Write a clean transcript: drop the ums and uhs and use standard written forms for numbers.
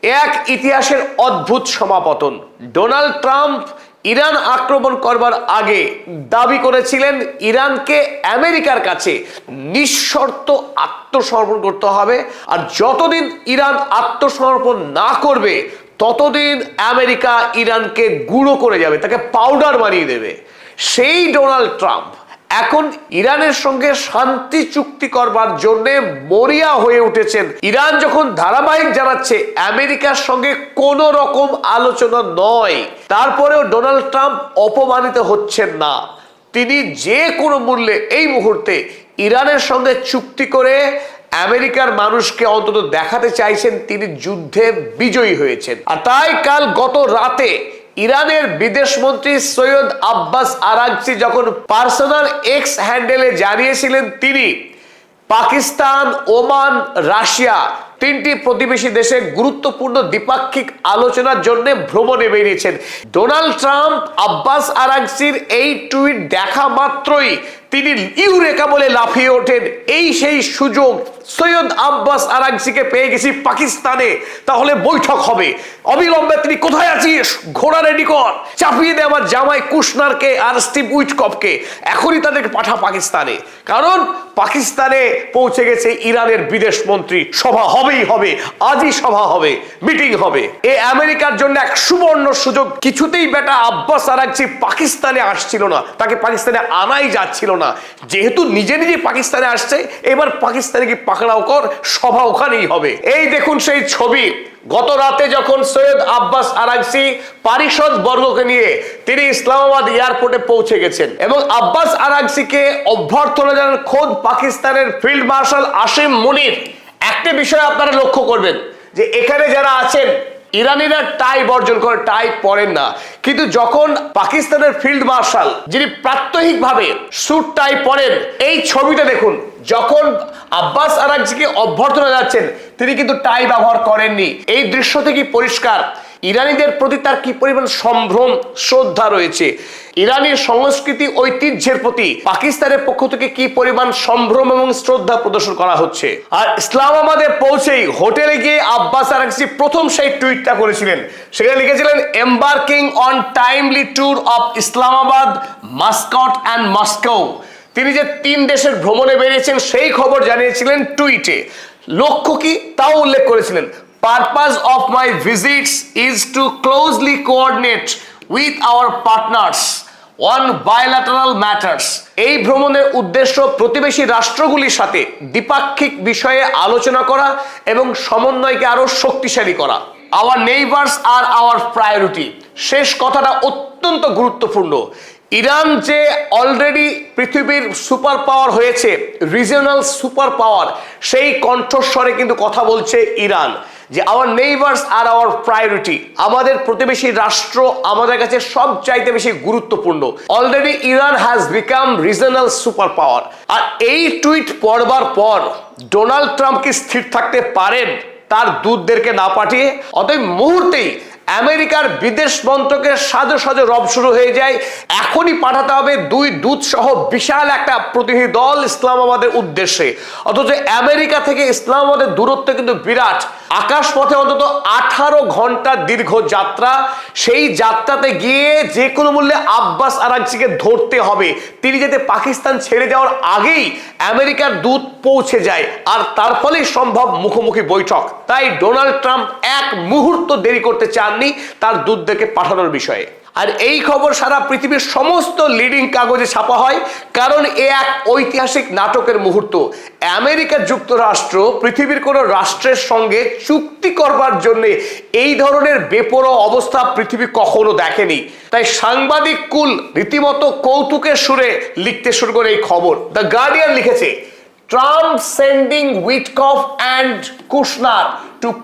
এক ইতিহাসের অদ্ভুত সমাপতন। ডোনাল্ড ট্রাম্প ইরান আক্রমণ করবার আগে দাবি করেছিলেন ইরানকে আমেরিকার কাছে নিঃশর্ত আত্মসমর্পণ করতে হবে, আর যতদিন ইরান আত্মসমর্পণ না করবে ততদিন আমেরিকা ইরানকে গুঁড়ো করে যাবে, তাকে পাউডার বানিয়ে দেবে। সেই ডোনাল্ড ট্রাম্প এখন ইরানের সঙ্গে শান্তি চুক্তি করবার জন্য মরিয়া হয়ে উঠেছেন। ইরান যখন ধারাবাহিক জানাচ্ছে আমেরিকার সঙ্গে কোনো রকম আলোচনা নয়, তারপরেও ডোনাল্ড ট্রাম্প অপমানিত হচ্ছেন না। তিনি যে কোনো মূল্যে এই মুহূর্তে ইরানের সঙ্গে চুক্তি করে আমেরিকার মানুষকে অন্তত দেখাতে চাইছেন তিনি যুদ্ধে বিজয়ী হয়েছেন। আর তাই কাল গত রাতে ইরানের বিদেশমন্ত্রী সৈয়দ আব্বাস আরাগচি যখন পার্সোনাল এক্স হ্যান্ডেলে জানিয়েছিলেন তিনি পাকিস্তান, ওমান, রাশিয়া তিনটি প্রতিবেশী দেশে গুরুত্বপূর্ণ দ্বিপাক্ষিক আলোচনার জন্য ভ্রমণে বেরিয়েছেন। ডোনাল্ড ট্রাম্প আব্বাস আরাগচির এই টুইট দেখা মাত্রই তিনি ইউরেকা বলে লাফিয়ে ওঠেন। এই সেই সুযোগ, সৈয়দ আব্বাস আরাগচিকে পেয়ে গেছি পাকিস্তানে, তাহলে বৈঠক হবে অবিলম্বে। তিনি কোথায় আছিস, ঘোড়া রেডি কর, চাপিয়ে দে আমার জামাই কুশনারকে আর স্টিভ উইটকফকে, এখনই তাদেরকে পাঠা পাকিস্তানে। কারণ পাকিস্তানে পৌঁছে গেছে ইরানের বিদেশ মন্ত্রী। সভা হবেই হবে, আজই সভা হবে, মিটিং হবে। এ আমেরিকার জন্য এক সুবর্ণ সুযোগ। কিছুতেই বেটা আব্বাস আরাগচি পাকিস্তানে আসছিল না, তাকে পাকিস্তানে আনাই যাচ্ছিল না। যেহেতু নিজে নিজে পাকিস্তানে আসছে, এবার পাকিস্তানে কি পাকড়াও কর, সভা ওখানেই হবে। এই দেখুন সেই ছবি। গত রাতে যখন সৈয়দ আব্বাস আরাগচি পারিষদ বর্গকে নিয়ে তিনি ইসলামাবাদ এয়ারপোর্টে পৌঁছে গেছেন এবং আব্বাস আরাগচিকে অভ্যর্থনা জানান খোদ পাকিস্তানের ফিল্ড মার্শাল আসিম মুনির। একটা বিষয় আপনারা লক্ষ্য করবেন যে এখানে যারা আছেন ইরানিরা টাই বর্জন করে, টাই পরেন না, কিন্তু যখন পাকিস্তানের ফিল্ড মার্শাল যিনি প্রাত্যহিকভাবে স্যুট টাই পরেন, এই ছবিটা দেখুন, যখন আব্বাস আরাগচিকে অভ্যর্থনা যাচ্ছেন তিনি কিন্তু টাই ব্যবহার করেননি। এই দৃশ্য থেকে পরিষ্কার ইরানিদের প্রতি তার কি পরিমাণ সম্ভ্রম, শ্রদ্ধা রয়েছে। ইরানের সংস্কৃতি ঐতিহ্যের প্রতি পাকিস্তানের পক্ষ থেকে কি পরিমাণ সম্ভ্রম এবং শ্রদ্ধা প্রদর্শন করা হচ্ছে। আর ইসলামাবাদে পৌঁছেই হোটেলে গিয়ে আব্বাস আরাগচি প্রথম সেই টুইটটা করেছিলেন। সেখানে লিখেছিলেন, embarking on timely tour of Islamabad, Muscat and Moscow. তিনি যে 3 দেশের ভ্রমণে বেরিয়েছেন সেই খবর জানিয়েছিলেন টুইটে। লক্ষ্য কি তাও উল্লেখ করেছিলেন। Purpose of my visits is to closely coordinate with our partners on bilateral matters. এই ভ্রমণের উদ্দেশ্য প্রতিবেশী রাষ্ট্রগুলির সাথে দ্বিপাক্ষিক বিষয়ে আলোচনা করা এবং সমন্বয়কে আরো শক্তিশালী করা। Our neighbors are our priority. শেষ কথাটা অত্যন্ত গুরুত্বপূর্ণ। ইরান যে অলরেডি পৃথিবীর সুপার পাওয়ার হয়েছে, রিজিওনাল সুপার পাওয়ার, সেই কণ্ঠস্বরে কিন্তু কথা বলছে ইরান যে our neighbours are our priority. আমাদের প্রতিবেশী রাষ্ট্র আমাদের কাছে সবচাইতে বেশি গুরুত্বপূর্ণ। Already Iran has become regional super power. আর এই টুইট পড়বার পর ডোনাল্ড ট্রাম্প কি স্থির থাকতে পারেন তার দূতদেরকে না পাঠিয়ে? অতএব মুহূর্তেই আমেরিকার বিদেশ মন্ত্রকের সাজো সাজো রব শুরু হয়ে যায়। এখনই পাঠাতে হবে 2 দূত সহ বিশাল একটা প্রতিনিধি দল ইসলামাবাদের উদ্দেশ্যে। অথচ আমেরিকা থেকে ইসলামাবাদের দূরত্ব কিন্তু বিরাট। আকাশপথে অন্তত 18 ঘন্টা দীর্ঘ যাত্রা। সেই যাত্রাতে গিয়ে যে কোনো মূল্যে আব্বাস আরাগচিকে ধরতে হবে। তিনি যাতে পাকিস্তান ছেড়ে যাওয়ার আগেই আমেরিকার দূত পৌঁছে যায়, আর তার ফলেই সম্ভব মুখোমুখি বৈঠক। তাই ডোনাল্ড ট্রাম্প এক মুহূর্ত দেরি করতে চাননি তার দূতদেরকে পাঠানোর বিষয়ে। আর এই খবর সারা পৃথিবীর সমস্ত লিডিং কাগজে ছাপা হয়, কারণ এ এক ঐতিহাসিক নাটকের মুহূর্ত। আমেরিকা যুক্তরাষ্ট্র পৃথিবীর কোনো রাষ্ট্রের সঙ্গে চুক্তি করবার জন্য এই ধরনের বেপরোয়া অবস্থা পৃথিবী কখনো দেখেনি। তাই সাংবাদিক কুল রীতিমতো কৌতুকের সুরে লিখতে শুরু করে এই খবর। দ্য গার্ডিয়ান লিখেছে, Trump sending Witkoff and Kushner two